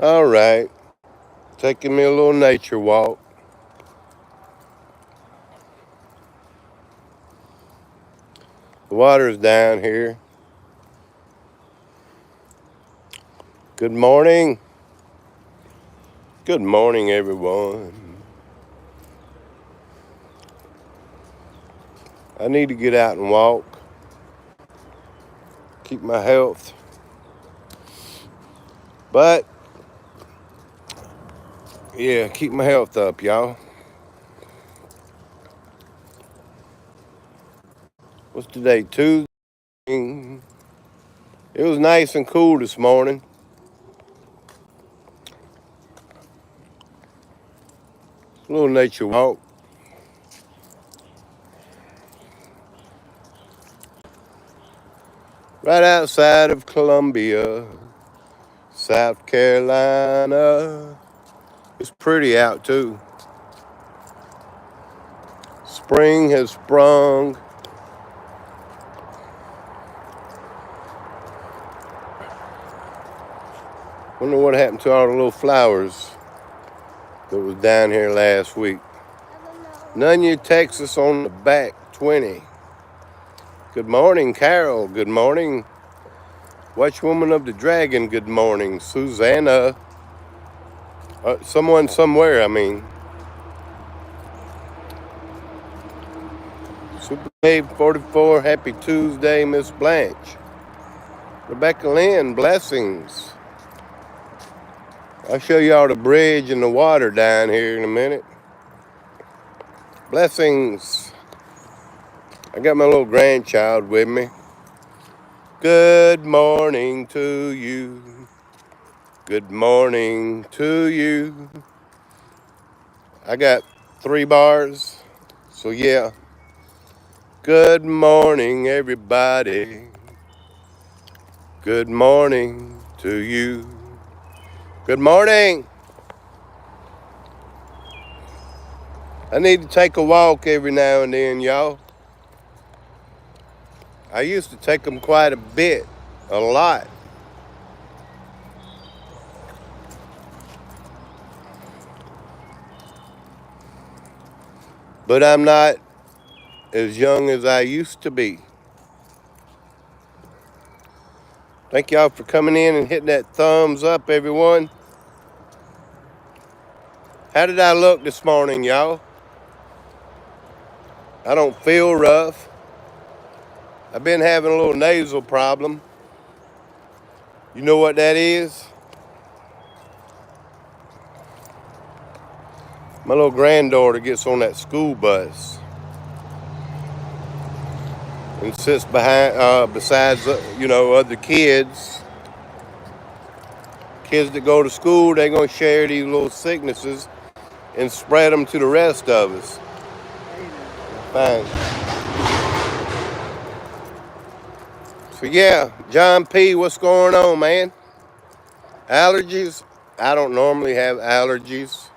All right, taking me a little nature walk. The water's down here. Good morning. Good morning, everyone. I need to get out and walk, keep my health. But, yeah, keep my health up, y'all. What's today? Tuesday. It was nice and cool this morning. A little nature walk. Right outside of Columbia, South Carolina. It's pretty out too. Spring has sprung. Wonder what happened to all the little flowers that was down here last week. Nunya, Texas on the back 20. Good morning, Carol. Good morning. Watchwoman of the Dragon. Good morning, Susanna. Someone somewhere, I mean. Super Babe 44. Happy Tuesday, Miss Blanche. Rebecca Lynn. Blessings. I'll show y'all the bridge and the water down here in a minute. Blessings. I got my little grandchild with me. Good morning to you. Good morning to you. I got 3 bars, so yeah. Good morning, everybody. Good morning to you. Good morning. I need to take a walk every now and then, y'all. I used to take them quite a bit, a lot. But I'm not as young as I used to be. Thank y'all for coming in and hitting that thumbs up, everyone. How did I look this morning, y'all? I don't feel rough. I've been having a little nasal problem. You know what that is? My little granddaughter gets on that school bus and sits besides, other kids. Kids that go to school, they're going to share these little sicknesses and spread them to the rest of us. Fine. So yeah, John P., what's going on, man? Allergies? I don't normally have allergies.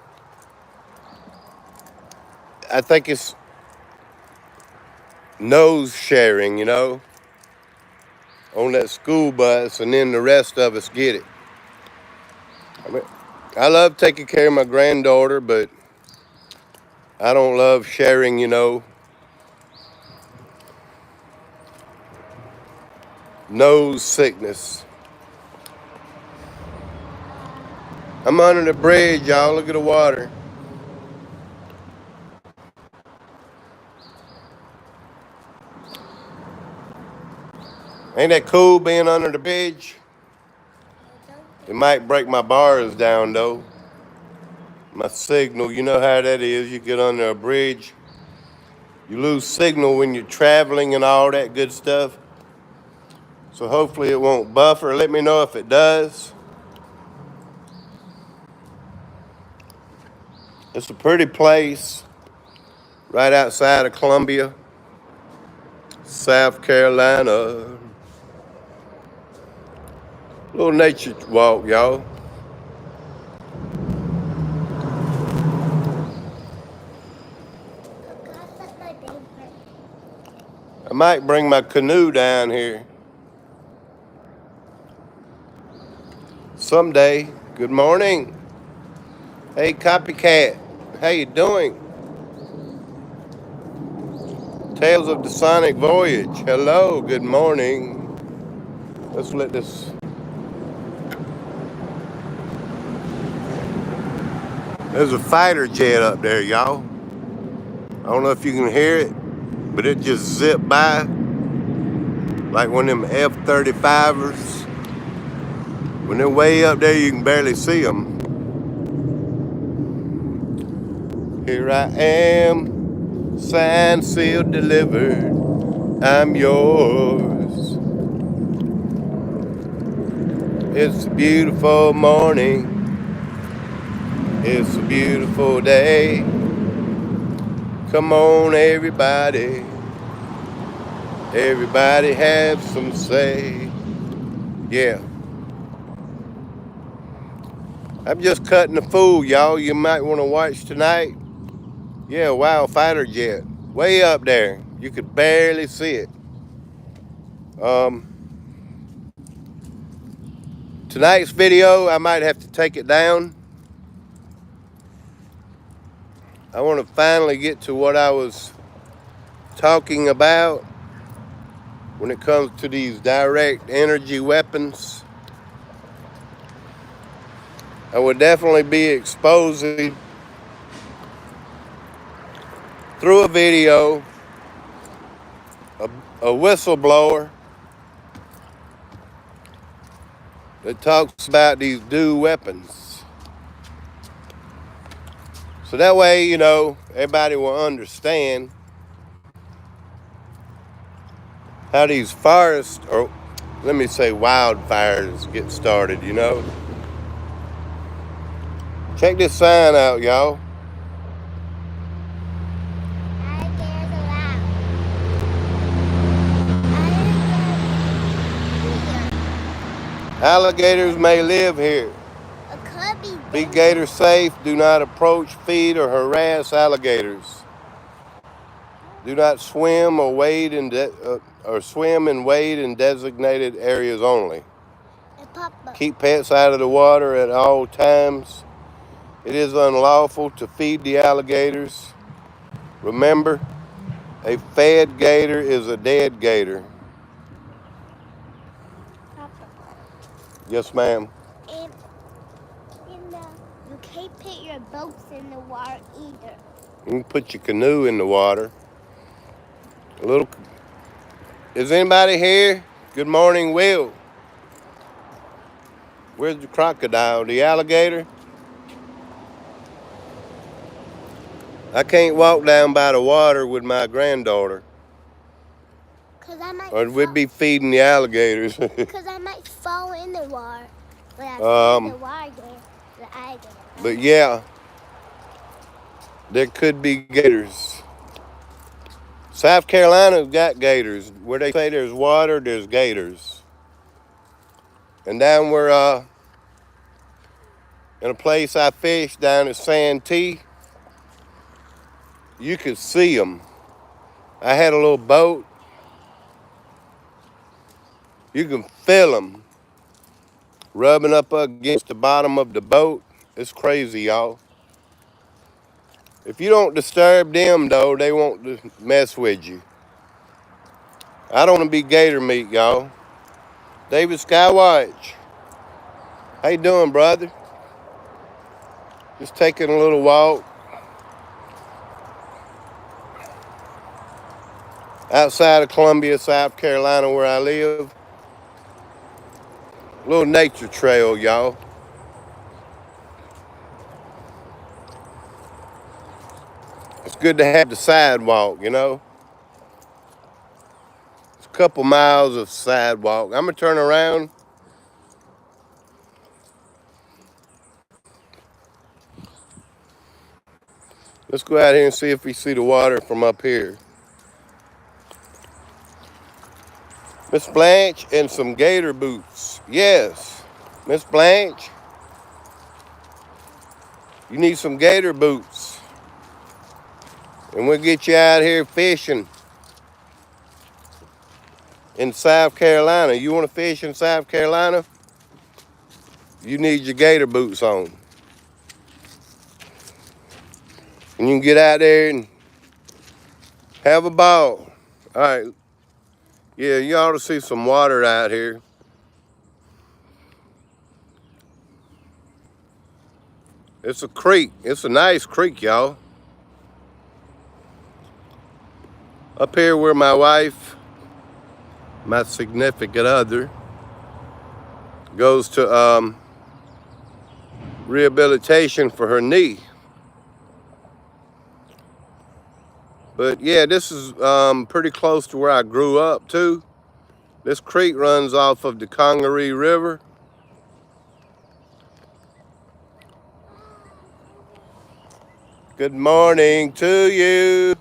I think it's nose sharing, on that school bus, and then the rest of us get it. I love taking care of my granddaughter, but I don't love sharing, nose sickness. I'm under the bridge, y'all. Look at the water. Ain't that cool being under the bridge? It might break my bars down, though. My signal, you know how that is. You get under a bridge, you lose signal when you're traveling and all that good stuff. So hopefully it won't buffer. Let me know if it does. It's a pretty place right outside of Columbia, South Carolina. Little nature walk, y'all. I might bring my canoe down here someday. Good morning. Hey, Copycat. How you doing? Tales of the Sonic Voyage. Hello, good morning. Let's let this... There's a fighter jet up there, y'all. I don't know if you can hear it, but it just zipped by like one of them F-35ers. When they're way up there, you can barely see them. Here I am, signed, sealed, delivered. I'm yours. It's a beautiful morning. It's a beautiful day. Come on, everybody. Everybody have some say. Yeah. I'm just cutting the fool, y'all. You might want to watch tonight. Yeah, wow, fighter jet. Way up there. You could barely see it. Tonight's video, I might have to take it down. I want to finally get to what I was talking about when it comes to these direct energy weapons. I would definitely be exposing through a video a whistleblower that talks about these DEW weapons. So that way, you know, everybody will understand how these forests, or let me say wildfires, get started, you know. Check this sign out, y'all. Alligators may live here. Be gator safe. Do not approach, feed, or harass alligators. Do not swim or wade in and wade in designated areas only. Keep pets out of the water at all times. It is unlawful to feed the alligators. Remember, a fed gator is a dead gator. Yes, ma'am. And you can't put your boats in the water either. You can put your canoe in the water. Is anybody here? Good morning, Will. Where's the crocodile? The alligator? I can't walk down by the water with my granddaughter. Or we'd be feeding the alligators. Because I might fall in the water. But I feed the alligator. But yeah, there could be gators. South Carolina's got gators. Where they say there's water, there's gators. And down where, in a place I fished down at Santee, you could see them. I had a little boat. You can feel them rubbing up against the bottom of the boat. It's crazy, y'all. If you don't disturb them, though, they won't mess with you. I don't want to be gator meat, y'all. David Skywatch. How you doing, brother? Just taking a little walk outside of Columbia, South Carolina, where I live. A little nature trail, y'all. It's good to have the sidewalk, you know. It's a couple miles of sidewalk. I'm going to turn around. Let's go out here and see if we see the water from up here. Miss Blanche and some gator boots. Yes. Miss Blanche, you need some gator boots. And we'll get you out here fishing in South Carolina. You want to fish in South Carolina? you need your gator boots on. And you can get out there and have a ball. All right. Yeah, you ought to see some water out here. It's a creek. It's a nice creek, y'all. Up here where my wife, my significant other, goes to rehabilitation for her knee. But yeah, this is pretty close to where I grew up too. This creek runs off of the Congaree River. Good morning to you.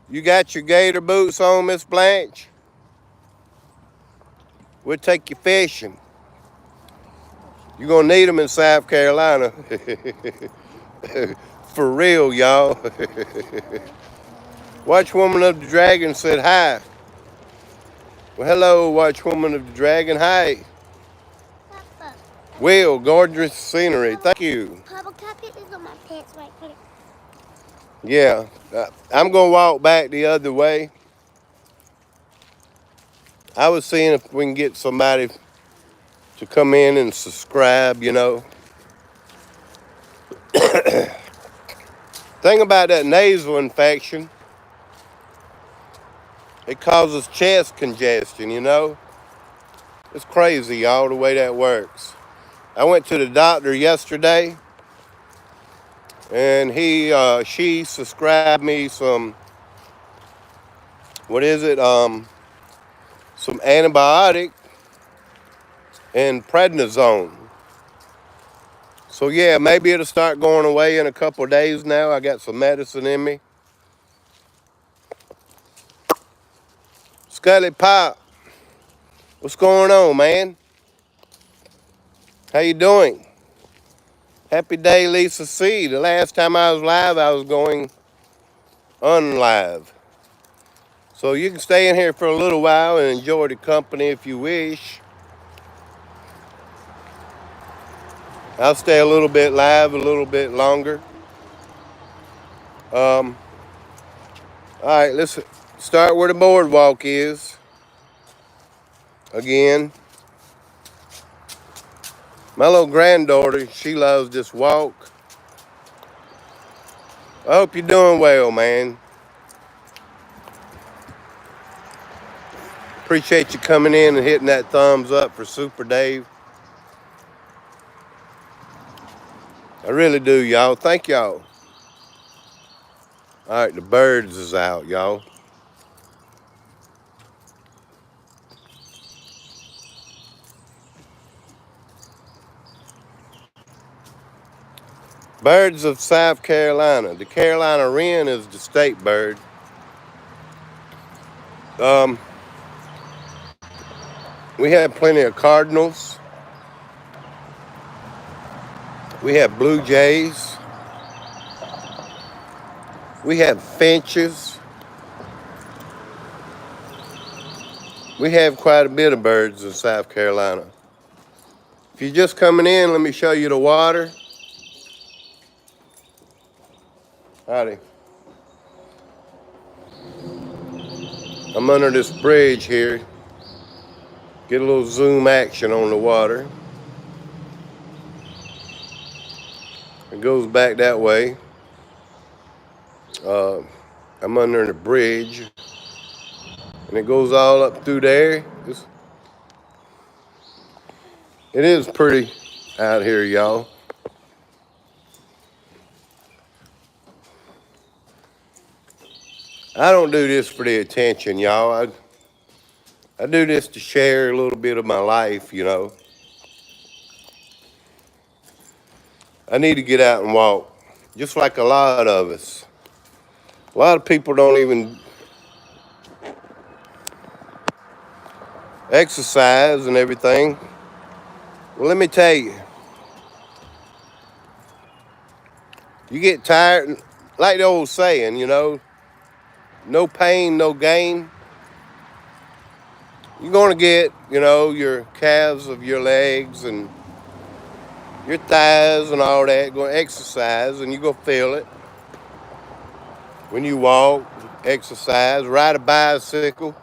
You got your gator boots on, Miss Blanche? We'll take you fishing. You're gonna need them in South Carolina. For real, y'all. Watchwoman of the Dragon said hi. Well, hello, Watchwoman of the Dragon. Hi. Papa. Will, gorgeous scenery. Thank you. Papa, can I put this on my pants right quick? Yeah, I'm gonna walk back the other way. I was seeing if we can get somebody to come in and subscribe, you know. Thing about that nasal infection, it causes chest congestion, you know. It's crazy, y'all, the way that works. I went to the doctor yesterday, and she prescribed me some, some antibiotic and prednisone. So yeah, maybe it'll start going away in a couple of days now. I got some medicine in me. Scully Pop, what's going on, man? How you doing? Happy day, Lisa C. The last time I was live, I was going unlive. So you can stay in here for a little while and enjoy the company if you wish. I'll stay a little bit live, a little bit longer. All right, let's start where the boardwalk is. Again, my little granddaughter, she loves this walk. I hope you're doing well, man. Appreciate you coming in and hitting that thumbs up for Super Dave. I really do, y'all. Thank y'all. All right, the birds is out, y'all. Birds of South Carolina. The Carolina wren is the state bird. We have plenty of cardinals. We have blue jays. We have finches. We have quite a bit of birds in South Carolina. If you're just coming in, let me show you the water. Howdy. I'm under this bridge here. Get a little zoom action on the water. It goes back that way. I'm under the bridge. And it goes all up through there. It is pretty out here, y'all. I don't do this for the attention, y'all. I do this to share a little bit of my life, you know. I need to get out and walk, just like a lot of us. A lot of people don't even exercise and everything. Well, let me tell you, you get tired, like the old saying, you know, no pain, no gain. You're going to get, you know, your calves of your legs and your thighs and all that. Going to exercise, and you're going to feel it when you walk, exercise, ride a bicycle.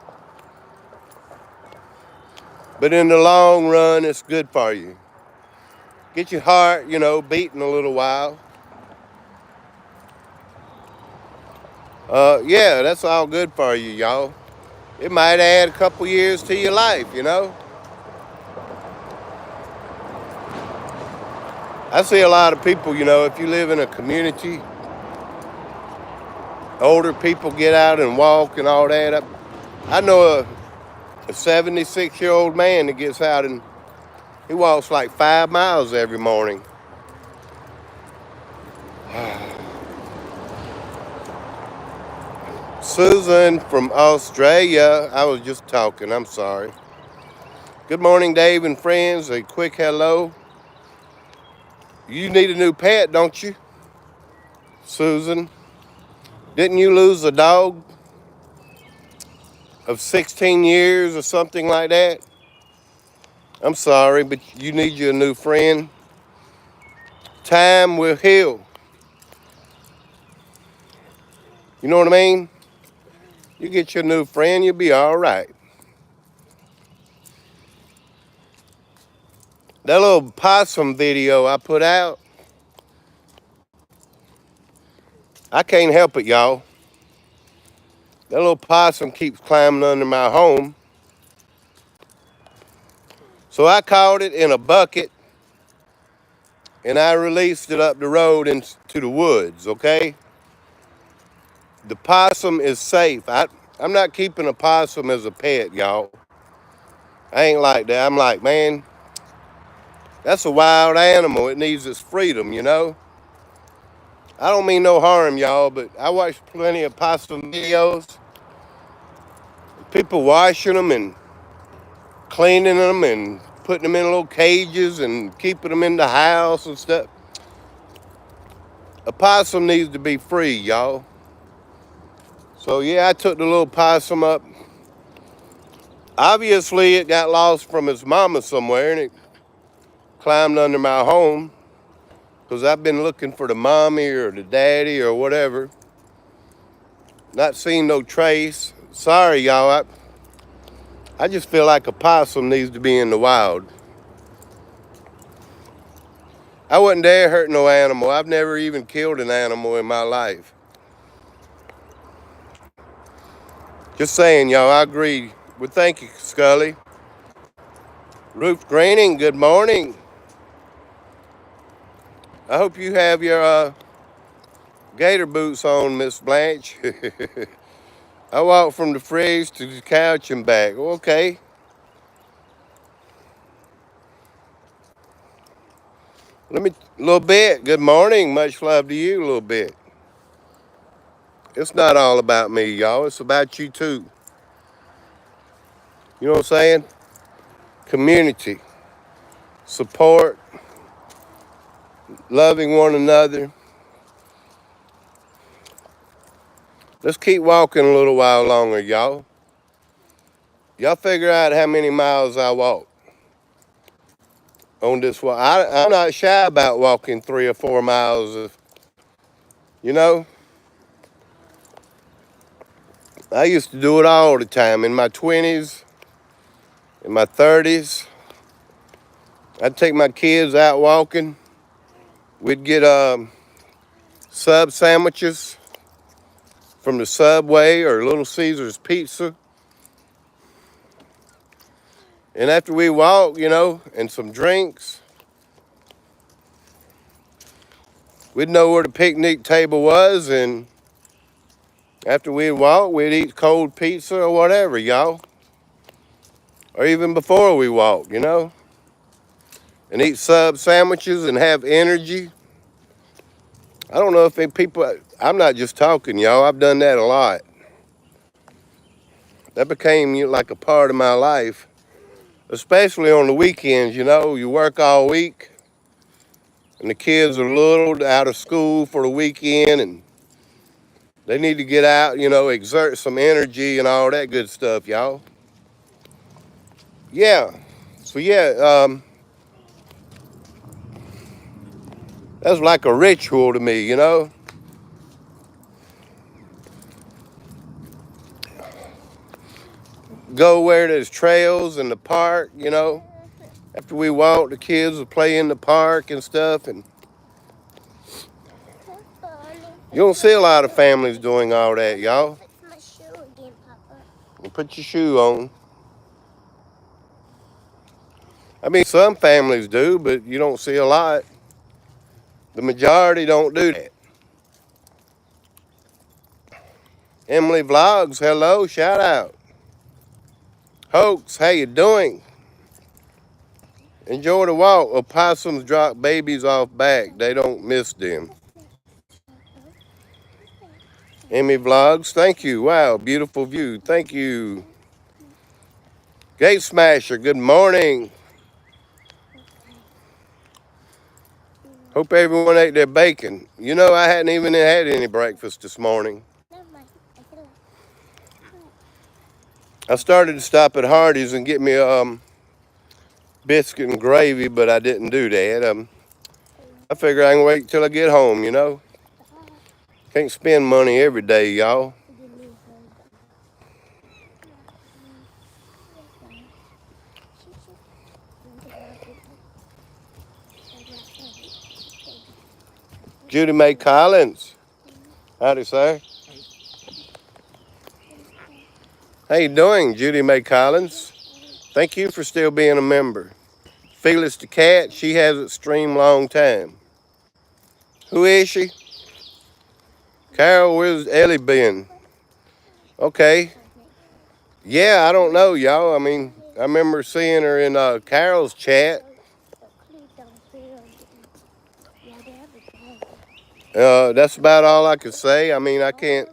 But in the long run, it's good for you. Get your heart, beating a little while. Yeah, that's all good for you, y'all. It might add a couple years to your life. I see a lot of people, if you live in a community, older people get out and walk and all that. I know a 76-year-old man that gets out and he walks like 5 miles every morning. Susan from Australia. I was just talking. I'm sorry. Good morning, Dave and friends. A quick hello. You need a new pet, don't you, Susan? Didn't you lose a dog of 16 years or something like that? I'm sorry, but you need you a new friend. Time will heal. You know what I mean? You get your new friend, you'll be all right. That little possum video I put out, I can't help it, y'all. That little possum keeps climbing under my home. So I caught it in a bucket and I released it up the road into the woods, okay? The possum is safe. I'm not keeping a possum as a pet, y'all. I ain't like that. I'm like, man, that's a wild animal. It needs its freedom. I don't mean no harm, y'all, but I watched plenty of possum videos. People washing them and cleaning them and putting them in little cages and keeping them in the house and stuff. A possum needs to be free, y'all. So yeah, I took the little possum up. Obviously, it got lost from its mama somewhere and it climbed under my home because I've been looking for the mommy or the daddy or whatever. Not seen no trace. Sorry, y'all. I just feel like a possum needs to be in the wild. I wouldn't dare hurt no animal. I've never even killed an animal in my life. Just saying, y'all, I agree. Well, thank you, Scully. Ruth Greening, good morning. I hope you have your gator boots on, Miss Blanche. I walked from the fridge to the couch and back. Okay. A little bit. Good morning. Much love to you, a little bit. It's not all about me, y'all. It's about you, too. You know what I'm saying? Community. Support. Loving one another. Let's keep walking a little while longer, y'all. Y'all figure out how many miles I walk on this walk. I'm not shy about walking 3 or 4 miles. You know? I used to do it all the time. In my 20s, in my 30s. I'd take my kids out walking. We'd get sub sandwiches from the Subway or Little Caesars Pizza. And after we walk, and some drinks, we'd know where the picnic table was. And after we'd walk, we'd eat cold pizza or whatever, y'all. Or even before we walk, and eat sub sandwiches and have energy. I don't know if I'm not just talking, y'all. I've done that a lot. That became like a part of my life, especially on the weekends. You work all week and the kids are little, out of school for the weekend, and they need to get out, exert some energy and all that good stuff, y'all. Yeah. So, yeah, That's like a ritual to me, you know? Go where there's trails in the park, you know? After we walk, the kids will play in the park and stuff. And you don't see a lot of families doing all that, y'all. Fix my shoe again, Papa. You put your shoe on. I mean, some families do, but you don't see a lot. The majority don't do that. Emily Vlogs, hello, shout out. Hoax, how you doing? Enjoy the walk. Opossums drop babies off back. They don't miss them. Emmy Vlogs, thank you. Wow, beautiful view. Thank you. Gate Smasher, good morning. Hope everyone ate their bacon. You know, I hadn't even had any breakfast this morning. Never mind. I started to stop at Hardee's and get me biscuit and gravy, but I didn't do that. I figure I can wait till I get home, you know. Can't spend money every day, y'all. Judy Mae Collins. Howdy, sir. How you doing, Judy Mae Collins? Thank you for still being a member. Felix the cat, she hasn't streamed long time. Who is she? Carol, where's Ellie been? Okay. Yeah, I don't know, y'all. I mean, I remember seeing her in Carol's chat. That's about all I could say. I mean, I can't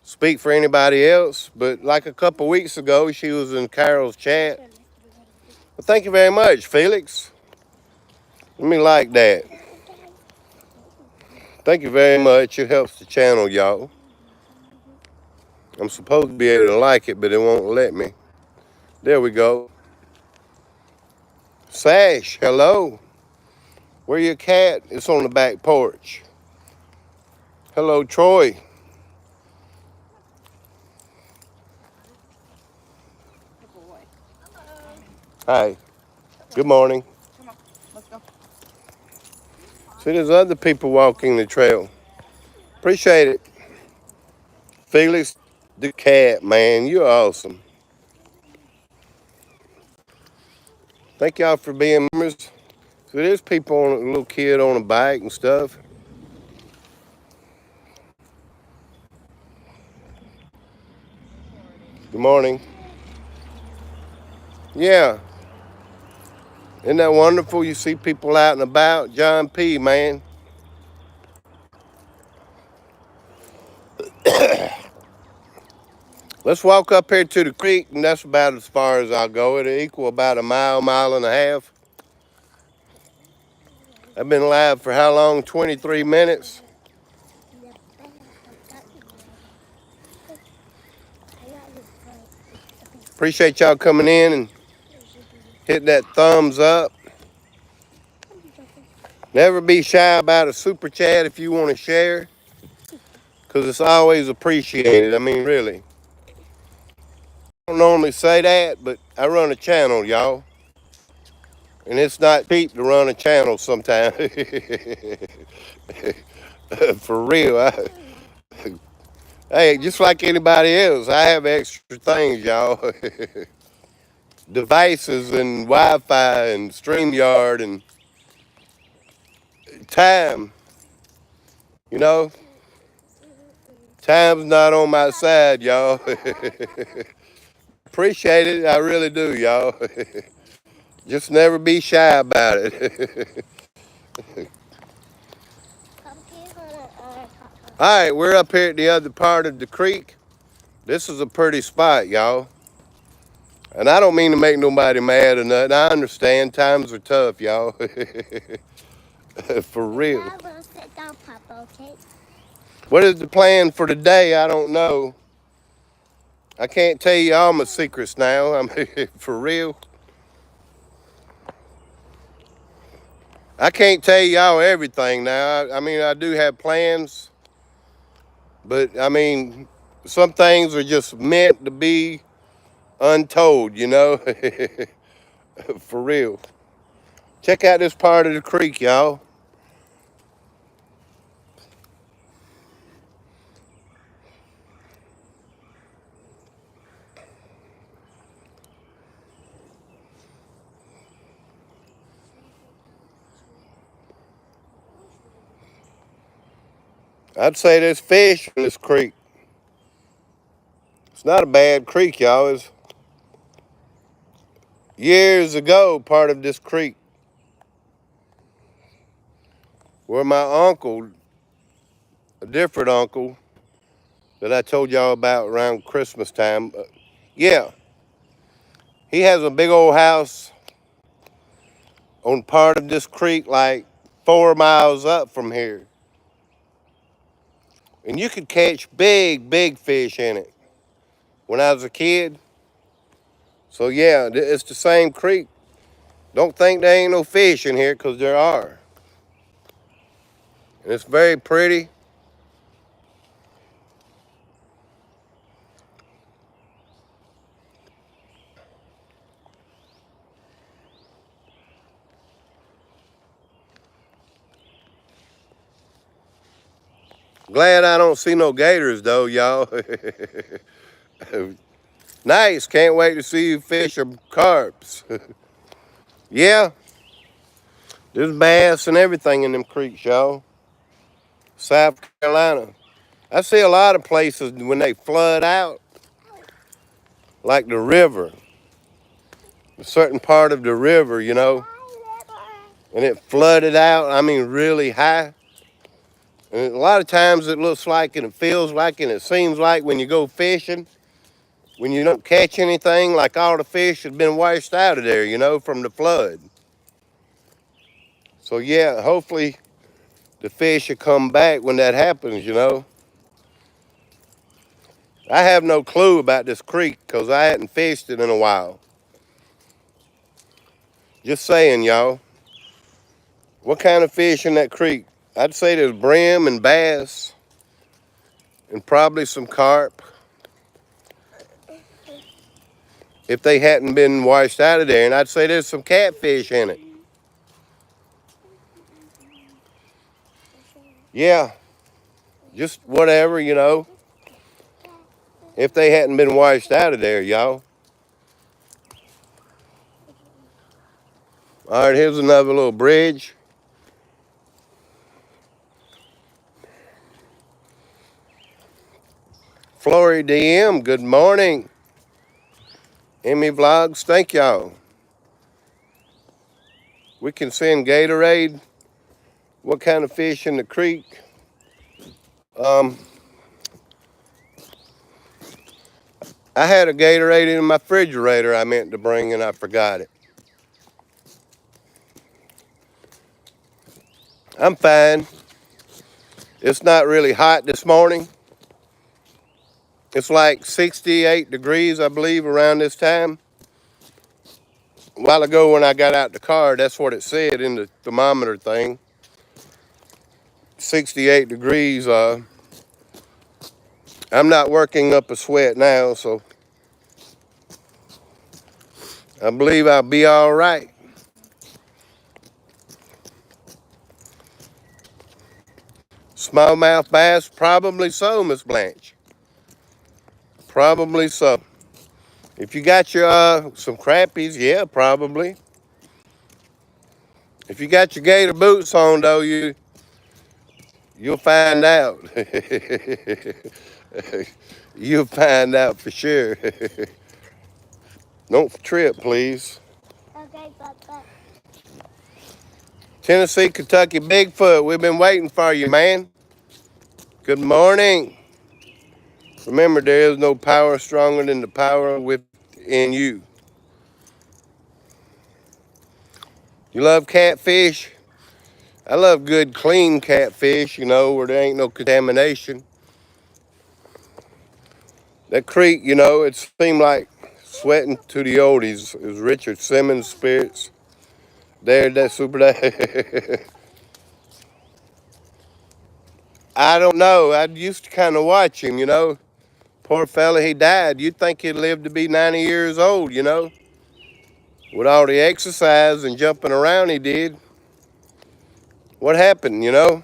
speak for anybody else, but like a couple weeks ago, she was in Carol's chat. Well, thank you very much, Felix. Let me like that. Thank you very much. It helps the channel, y'all. I'm supposed to be able to like it, but it won't let me. There we go. Sash, hello. Where your cat? It's on the back porch. Hello, Troy. Hi. Good morning. Come on, let's go. See, there's other people walking the trail. Appreciate it. Felix the cat, man, you're awesome. Thank y'all for being members. So there's people on a little kid on a bike and stuff. Good morning. Yeah. Isn't that wonderful? You see people out and about. John P., man. Let's walk up here to the creek, and that's about as far as I'll go. It'll equal about a mile, mile and a half. I've been live for how long? 23 minutes. Appreciate y'all coming in and hit that thumbs up. Never be shy about a super chat if you want to share, because it's always appreciated. I mean, really. I don't normally say that, but I run a channel, y'all. And it's not cheap to run a channel sometimes. For real. Hey, just like anybody else, I have extra things, y'all. Devices and Wi-Fi and StreamYard and time. You know, time's not on my side, y'all. Appreciate it, I really do, y'all. Just never be shy about it. All right, we're up here at the other part of the creek. This is a pretty spot, y'all. And I don't mean to make nobody mad or nothing. I understand times are tough, y'all. For real. I'm gonna sit down, Papa, okay? What is the plan for today? I don't know. I can't tell you all my secrets now. I'm for real. I can't tell y'all everything now. I mean, I do have plans, but I mean, some things are just meant to be untold, you know? For real. Check out this part of the creek, y'all. I'd say there's fish in this creek. It's not a bad creek, y'all. It's years ago part of this creek where my uncle, a different uncle that I told y'all about around Christmas time, yeah, he has a big old house on part of this creek like 4 miles up from here. And you could catch big, big fish in it when I was a kid. So yeah, it's the same creek. Don't think there ain't no fish in here, because there are. And it's very pretty. Glad I don't see no gators though, y'all. Nice, can't wait to see you fish or carps. Yeah, there's bass and everything in them creeks, y'all. South Carolina. I see a lot of places when they flood out, like the river, a certain part of the river, you know, and it flooded out, I mean, really high. And a lot of times it looks like and it feels like and it seems like when you go fishing, when you don't catch anything, like all the fish have been washed out of there, you know, from the flood. So yeah, hopefully the fish will come back when that happens, you know. I have no clue about this creek because I hadn't fished it in a while. Just saying, y'all. What kind of fish in that creek? I'd say there's brim and bass and probably some carp if they hadn't been washed out of there. And I'd say there's some catfish in it. Yeah, just whatever, you know, if they hadn't been washed out of there, y'all. All right, here's another little bridge. Flory DM, good morning. Emmy Vlogs, thank y'all. We can send Gatorade. What kind of fish in the creek? I had a Gatorade in my refrigerator I meant to bring and I forgot it. I'm fine. It's not really hot this morning. It's like 68 degrees, I believe, around this time. A while ago when I got out the car, that's what it said in the thermometer thing. 68 degrees. I'm not working up a sweat now, so I believe I'll be all right. Smallmouth bass, probably so, Miss Blanche. Probably so. If you got your some crappies, yeah, probably. If you got your gator boots on, though, you'll find out. You'll find out for sure. Don't trip, please. Okay, Papa. Tennessee, Kentucky, Bigfoot, we've been waiting for you, man. Good morning. Remember, there is no power stronger than the power within you. You love catfish? I love good, clean catfish, you know, where there ain't no contamination. That creek, you know, it seemed like sweating to the oldies. It was Richard Simmons' spirits. There's that Super Dad. I don't know. I used to kind of watch him, you know. Poor fella, he died. You'd think he'd live to be 90 years old, you know. With all the exercise and jumping around he did. What happened, you know?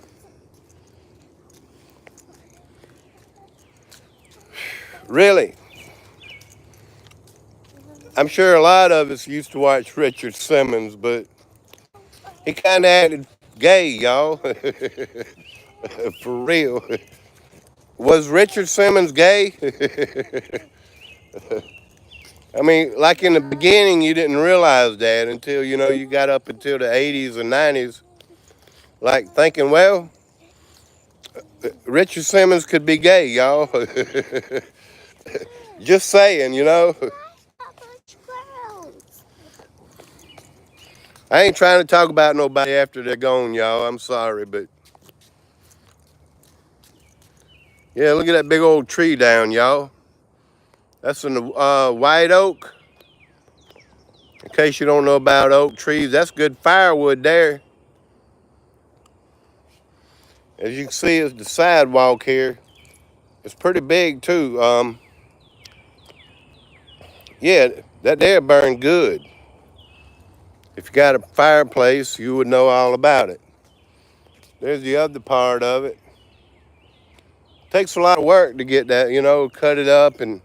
Really. I'm sure a lot of us used to watch Richard Simmons, but he kind of acted gay, y'all. For real. Was Richard Simmons gay? I mean, like in the beginning, you didn't realize that until, you know, you got up until the 80s and 90s, like thinking, well, Richard Simmons could be gay, y'all. Just saying, you know. I ain't trying to talk about nobody after they're gone, y'all. I'm sorry, but yeah, look at that big old tree down, y'all. That's an white oak. In case you don't know about oak trees, that's good firewood there. As you can see, it's the sidewalk here. It's pretty big too. Yeah, that there burned good. If you got a fireplace, you would know all about it. There's the other part of it. Takes a lot of work to get that, you know, cut it up. And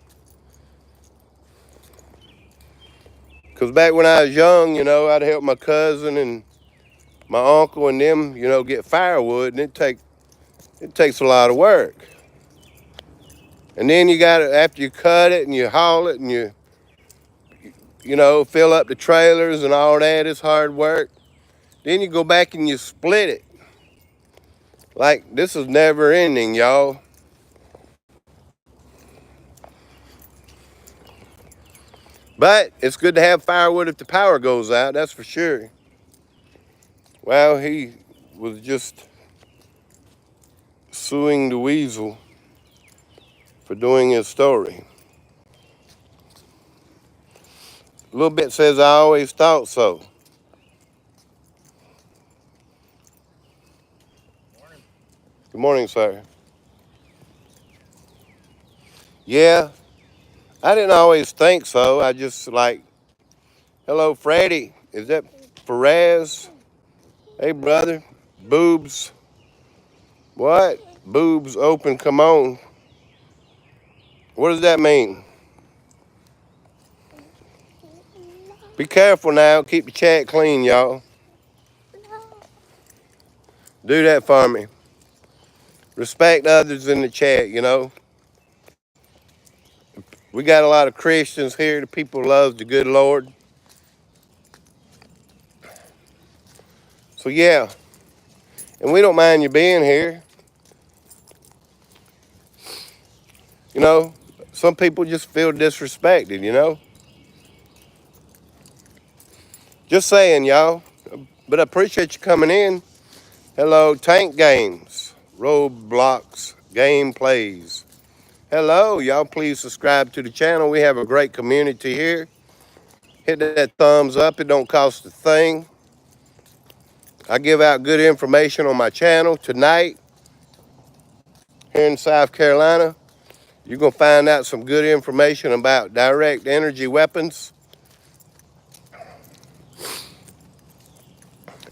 because back when I was young, you know, I'd help my cousin and my uncle and them, you know, get firewood, and it takes a lot of work. And then you got to, after you cut it and you haul it and you know, fill up the trailers and all that, it's hard work. Then you go back and you split it. Like, this is never ending, y'all. But it's good to have firewood if the power goes out, that's for sure. Well, he was just suing the weasel for doing his story. A little bit says, I always thought so. Good morning, sir. Yeah, I didn't always think so. I just like, hello, Freddie. Is that Perez? Hey, brother. Boobs. What? Boobs open, come on. What does that mean? Be careful now. Keep the chat clean, y'all. Do that for me. Respect others in the chat, you know. We got a lot of Christians here. The people love the good Lord. So, yeah. And we don't mind you being here. You know, some people just feel disrespected, you know. Just saying, y'all. But I appreciate you coming in. Hello, Tank Games, Roblox Gameplays. Hello, y'all. Please subscribe to the channel. We have a great community here. Hit that thumbs up. It don't cost a thing. I give out good information on my channel tonight here in South Carolina. You're going to find out some good information about direct energy weapons.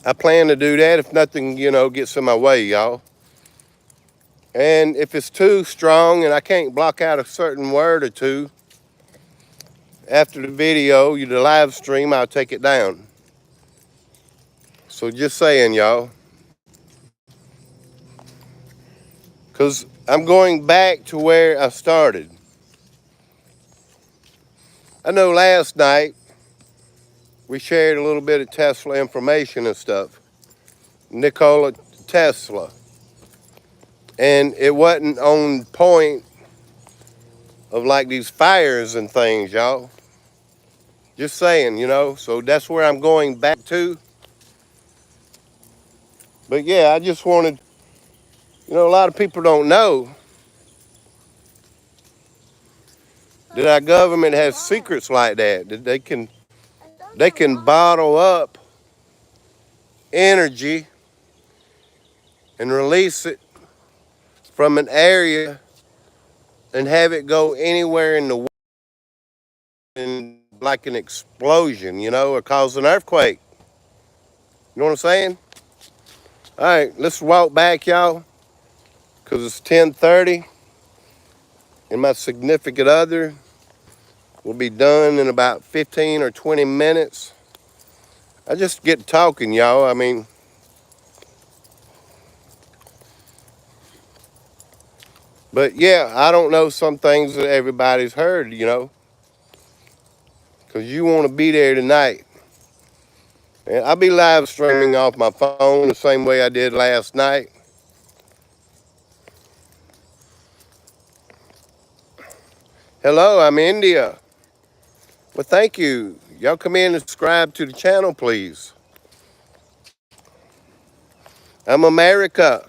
I plan to do that if nothing, you know, gets in my way, y'all. And if it's too strong and I can't block out a certain word or two, after the video, the live stream, I'll take it down. So just saying, y'all. Because I'm going back to where I started. I know last night we shared a little bit of Tesla information and stuff. Nikola Tesla. And it wasn't on point of like these fires and things, y'all. Just saying, you know. So that's where I'm going back to. But yeah, I just wanted, you know, a lot of people don't know that our government has secrets like that. That they can bottle up energy and release it from an area and have it go anywhere in the world, in like an explosion, you know, or cause an earthquake. You know what I'm saying? All right, let's walk back, y'all, because it's 10:30, and my significant other will be done in about 15 or 20 minutes. I just get talking, y'all. I mean, but yeah, I don't know some things that everybody's heard, you know, because you want to be there tonight. And I'll be live streaming off my phone the same way I did last night. Hello, I'm India. Well, thank you. Y'all come in and subscribe to the channel, please. I'm America.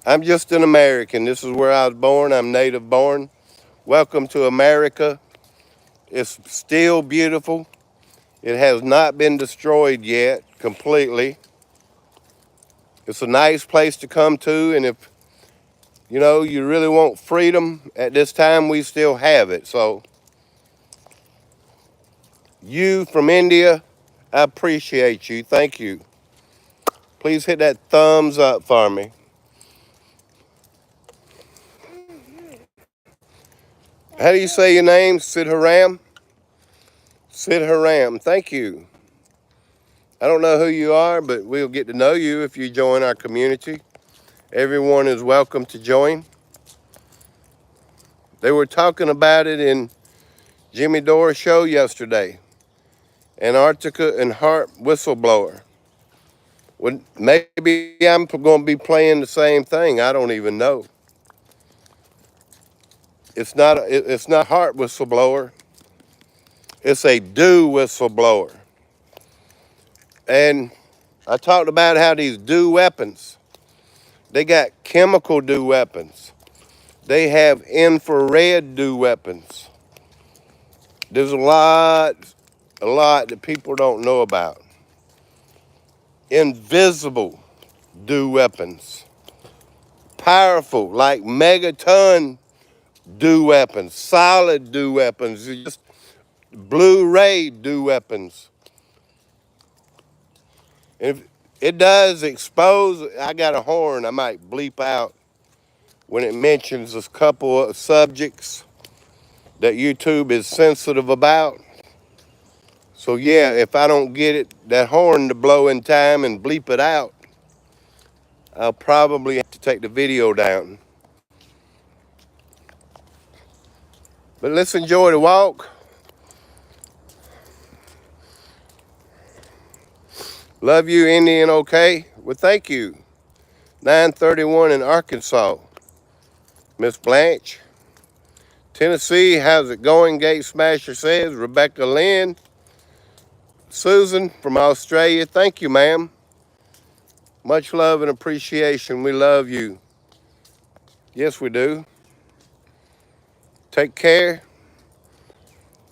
I'm just an American. This is where I was born. I'm native born. Welcome to America. It's still beautiful. It has not been destroyed yet completely. It's a nice place to come to, and if you know you really want freedom at this time, we still have it. So you from India, I appreciate you. Thank you. Please hit that thumbs up for me. How do you say your name? Sid Haram? Sid Haram. Thank you. I don't know who you are, but we'll get to know you if you join our community. Everyone is welcome to join. They were talking about it in Jimmy Dore's show yesterday. Antarctica and HAARP whistleblower. Well, maybe I'm going to be playing the same thing. I don't even know. It's not HAARP whistleblower. It's a DEW whistleblower. And I talked about how these DEW weapons, they got chemical DEW weapons. They have infrared DEW weapons. There's a lot that people don't know about. Invisible DEW weapons. Powerful, like megaton DEW weapons, solid DEW weapons, just Blu-ray DEW weapons. And if it does expose, I got a horn I might bleep out when it mentions a couple of subjects that YouTube is sensitive about. So yeah, if I don't get it, that horn to blow in time and bleep it out, I'll probably have to take the video down. But let's enjoy the walk. Love you, Indian, okay? Well, thank you. 931 in Arkansas. Miss Blanche. Tennessee, how's it going? Gate Smasher says. Rebecca Lynn. Susan from Australia, thank you, ma'am. Much love and appreciation. We love you. Yes, we do. Take care.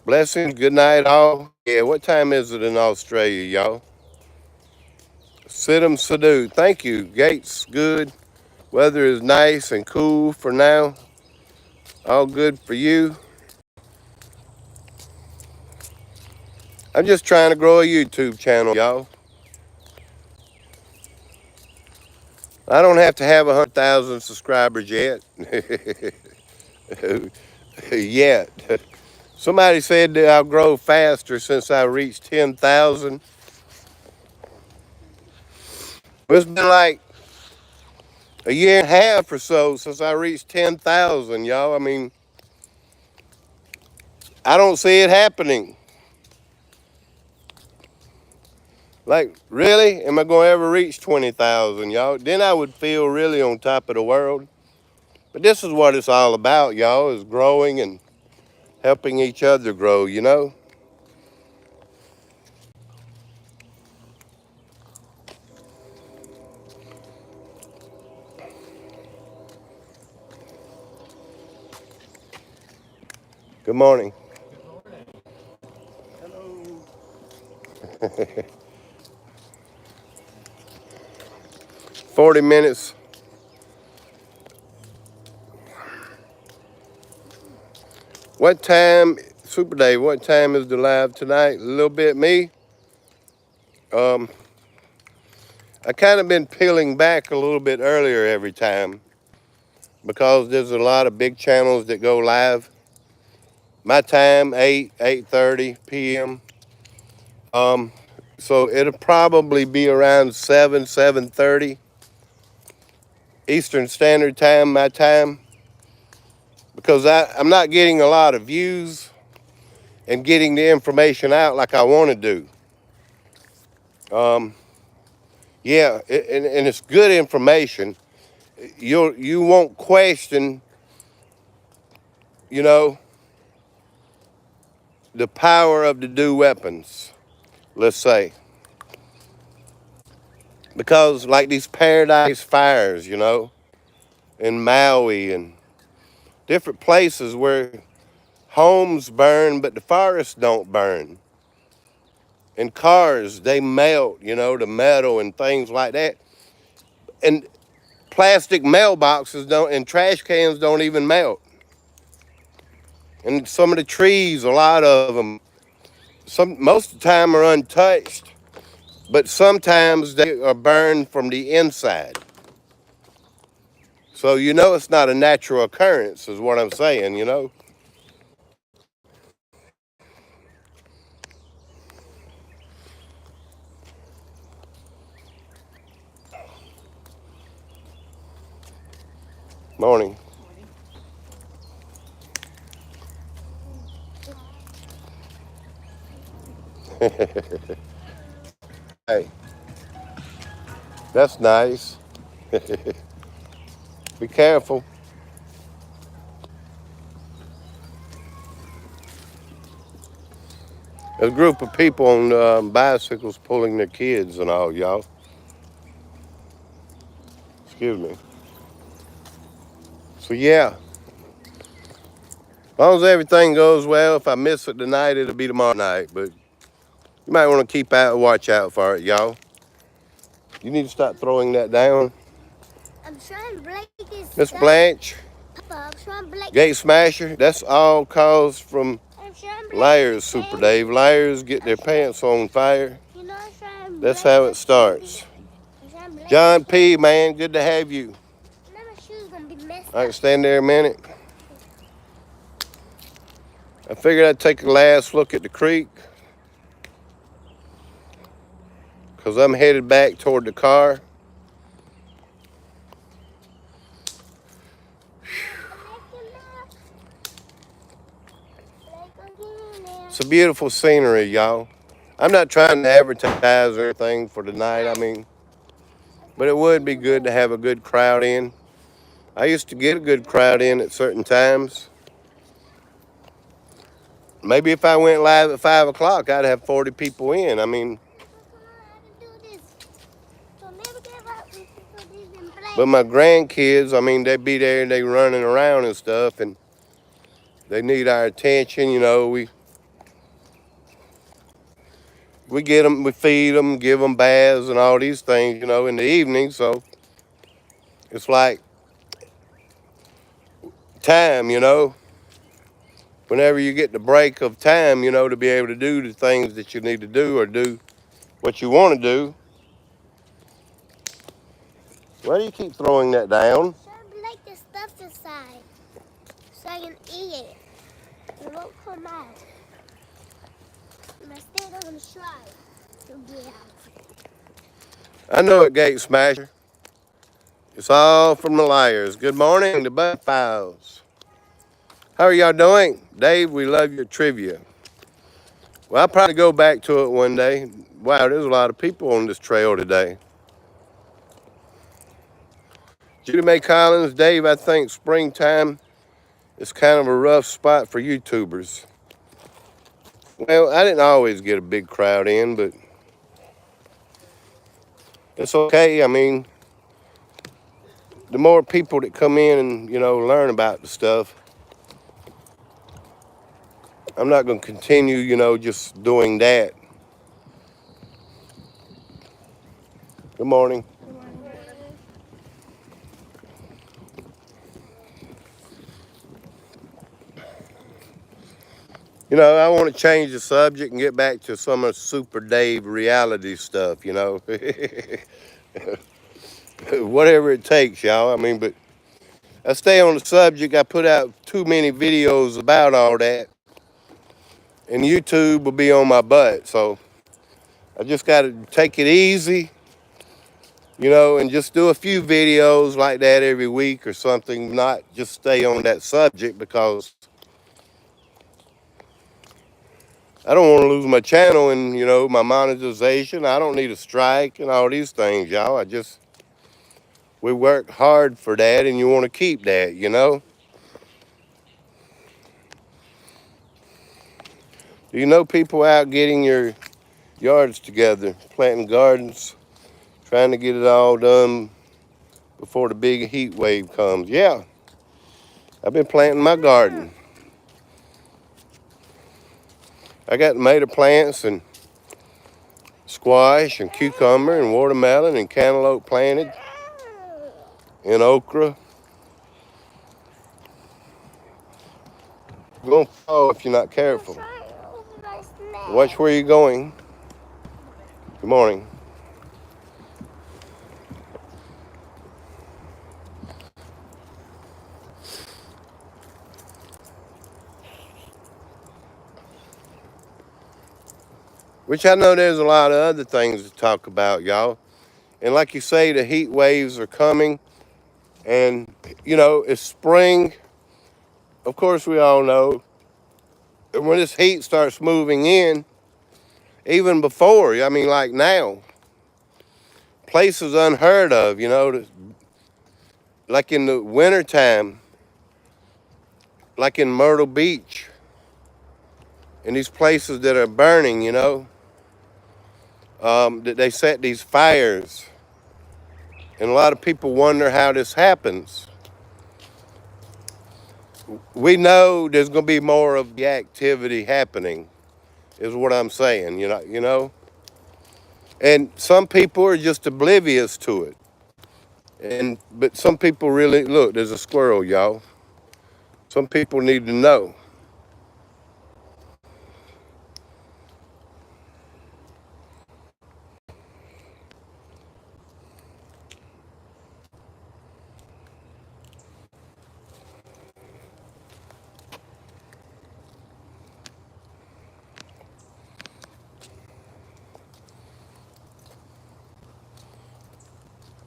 Blessings. Good night, all. Yeah, what time is it in Australia, y'all? Sidham Sadu. Thank you. Gates, good. Weather is nice and cool for now. All good for you. I'm just trying to grow a YouTube channel, y'all. I don't have to have 100,000 subscribers yet. Yet. Somebody said that I'll grow faster since I reached 10,000. It's been like a year and a half or so since I reached 10,000, y'all. I mean, I don't see it happening. Like, really? Am I going to ever reach 20,000, y'all? Then I would feel really on top of the world. But this is what it's all about, y'all, is growing and helping each other grow, you know? Good morning. Hello. 40 minutes. What time, Super Dave, what time is the live tonight? A little bit me. I kind of been peeling back a little bit earlier every time because there's a lot of big channels that go live. My time, 8:30 p.m. So it'll probably be around 7:30 Eastern Standard Time, my time, because I'm not getting a lot of views and getting the information out like I want to do. Yeah, and it's good information. You won't question, you know, the power of the new weapons, let's say. Because like these paradise fires, you know, in Maui and different places where homes burn, but the forests don't burn. And cars, they melt, you know, the metal and things like that. And plastic mailboxes don't, and trash cans don't even melt. And some of the trees, a lot of them, most of the time are untouched, but sometimes they are burned from the inside. So you know it's not a natural occurrence, is what I'm saying, you know. Morning. Hey, that's nice. Be careful. There's a group of people on bicycles pulling their kids and all, y'all. Excuse me. So yeah, as long as everything goes well, if I miss it tonight, it'll be tomorrow night. But you might want to keep out and watch out for it, y'all. You need to start throwing that down. I'm trying to break this. Miss Blanche, Papa, I'm trying to break Gate Smasher, that's all caused from liars, Super Dave. Liars get their pants on fire. You know, That's how it starts. John P., man, good to have you. I can stand there a minute. I figured I'd take a last look at the creek because I'm headed back toward the car. It's a beautiful scenery, y'all. I'm not trying to advertise or anything for tonight, I mean, but it would be good to have a good crowd in. I used to get a good crowd in at certain times. Maybe if I went live at 5 o'clock, I'd have 40 people in. I mean, but my grandkids, I mean, they be there and they running around and stuff, and they need our attention, you know. We get them, we feed them, give them baths and all these things, you know, in the evening. So it's like time, you know. Whenever you get the break of time, you know, to be able to do the things that you need to do or do what you want to do. Why do you keep throwing that down? Trying to break the stuff inside so I can eat it. It won't come out. And I still don't want to try to get out. I know it, Gate Smasher. It's all from the liars. Good morning, the Butt Files. How are y'all doing? Dave, we love your trivia. Well, I'll probably go back to it one day. Wow, there's a lot of people on this trail today. Judy Mae Collins, Dave, I think springtime is kind of a rough spot for YouTubers. Well, I didn't always get a big crowd in, but it's okay. I mean, the more people that come in and, you know, learn about the stuff, I'm not going to continue, you know, just doing that. Good morning. You know, I want to change the subject and get back to some of Super Dave reality stuff, you know. Whatever it takes, y'all. I mean, but I stay on the subject. I put out too many videos about all that, and YouTube will be on my butt. So I just got to take it easy, you know, and just do a few videos like that every week or something, not just stay on that subject because I don't want to lose my channel and, you know, my monetization. I don't need a strike and all these things, y'all. We work hard for that and you want to keep that, you know. Do you know people out getting your yards together, planting gardens, trying to get it all done before the big heat wave comes? Yeah, I've been planting my garden. I got tomato plants and squash and cucumber and watermelon and cantaloupe planted and okra. You're gonna fall if you're not careful. Watch where you're going. Good morning. Which I know there's a lot of other things to talk about, y'all. And like you say, the heat waves are coming. And, you know, it's spring. Of course, we all know. And when this heat starts moving in, even before, I mean, like now, places unheard of, you know, like in the wintertime, like in Myrtle Beach, in these places that are burning, you know, that they set these fires. And a lot of people wonder how this happens. We know there's going to be more of the activity happening, is what I'm saying, you know. And some people are just oblivious to it. But some people really, look, there's a squirrel, y'all. Some people need to know.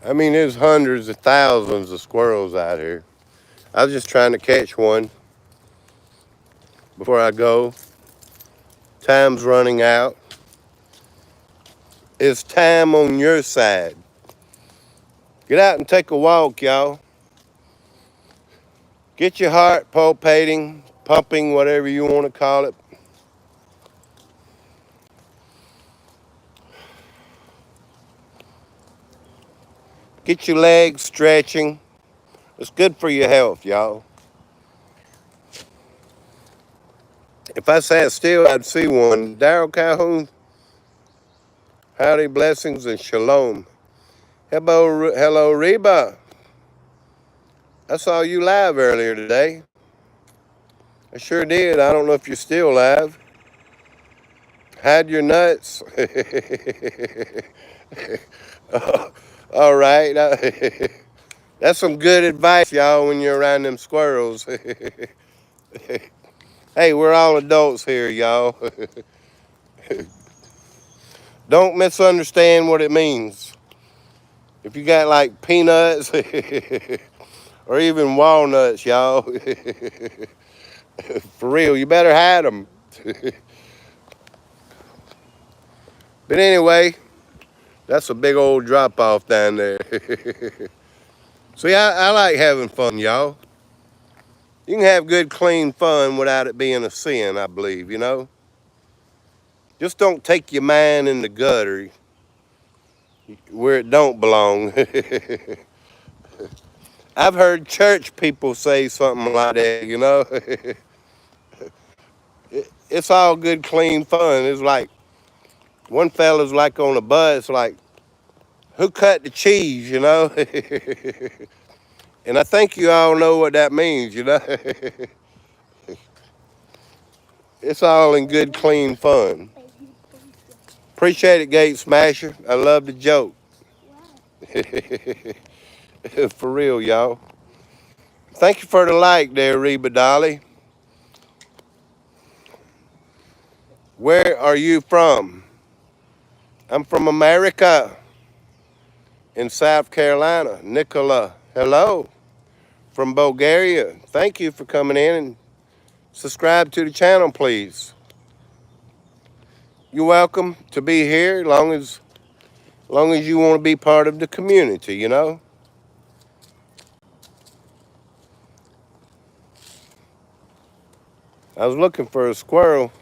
I mean, there's hundreds of thousands of squirrels out here. I was just trying to catch one before I go. Time's running out. It's time on your side. Get out and take a walk, y'all. Get your heart palpating, pumping, whatever you want to call it. Get your legs stretching. It's good for your health, y'all. If I sat still, I'd see one. Daryl Calhoun, howdy, blessings, and shalom. Hello, Reba. I saw you live earlier today. I sure did. I don't know if you're still live. Hide your nuts. All right. That's some good advice, y'all, when you're around them squirrels. Hey, we're all adults here, y'all. Don't misunderstand what it means. If you got like peanuts or even walnuts, y'all, for real, you better hide them. But anyway, that's a big old drop off down there. See, I like having fun, y'all. You can have good, clean fun without it being a sin, I believe, you know? Just don't take your mind in the gutter where it don't belong. I've heard church people say something like that, you know? It's all good, clean fun. It's like, one fella's like on a bus, like, who cut the cheese, you know? And I think you all know what that means, you know? It's all in good, clean fun. Appreciate it, Gate Smasher. I love the joke. For real, y'all. Thank you for the like there, Reba Dolly. Where are you from? I'm from America in South Carolina. Nicola, hello. From Bulgaria. Thank you for coming in and subscribe to the channel, please. You're welcome to be here as long as you want to be part of the community, you know. I was looking for a squirrel.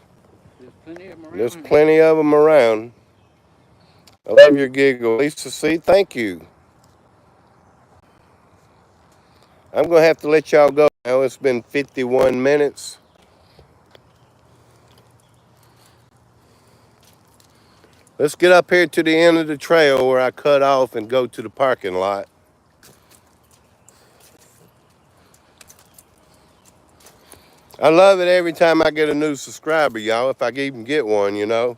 There's plenty of them around. I love your giggle. Lisa C, thank you. I'm going to have to let y'all go now. It's been 51 minutes. Let's get up here to the end of the trail where I cut off and go to the parking lot. I love it every time I get a new subscriber, y'all, if I even get one, you know.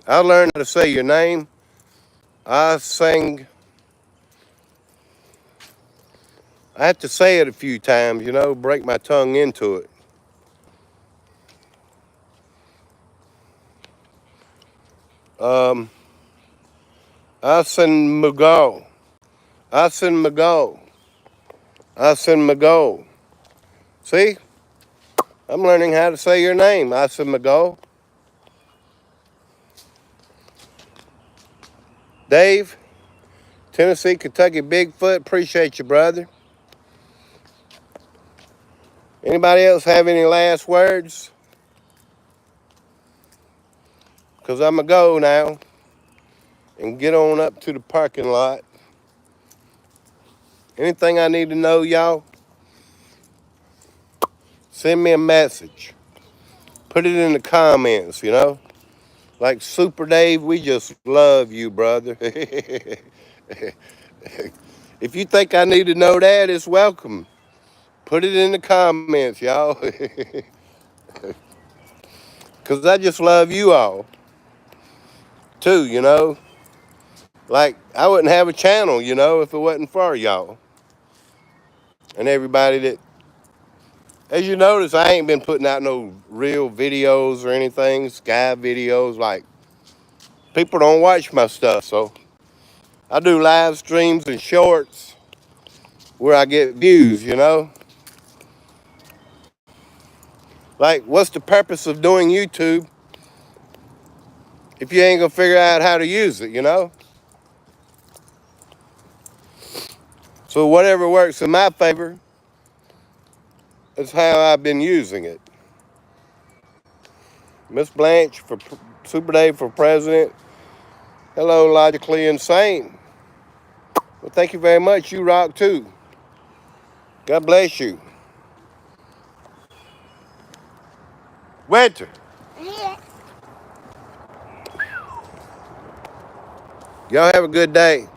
I learned how to say your name. I have to say it a few times, you know, break my tongue into it. Asin Mago. Asin Mago. Asin Mago. See? I'm learning how to say your name, Asin Mago. Dave, Tennessee, Kentucky, Bigfoot, appreciate you, brother. Anybody else have any last words? Because I'm going to go now and get on up to the parking lot. Anything I need to know, y'all, send me a message. Put it in the comments, you know. Like Super Dave, we just love you, brother. If you think I need to know that, it's welcome. Put it in the comments, y'all. Because I just love you all, too, you know. Like, I wouldn't have a channel, you know, if it wasn't for y'all. And everybody that, as you notice, I ain't been putting out no real videos or anything, sky videos. Like, people don't watch my stuff, so I do live streams and shorts where I get views, you know. Like, what's the purpose of doing YouTube if you ain't gonna figure out how to use it, you know? So whatever works in my favor is how I've been using it. Miss Blanche for Super Dave for President. Hello, Logically Insane. Well, thank you very much. You rock too. God bless you. Winter. Here. Y'all have a good day.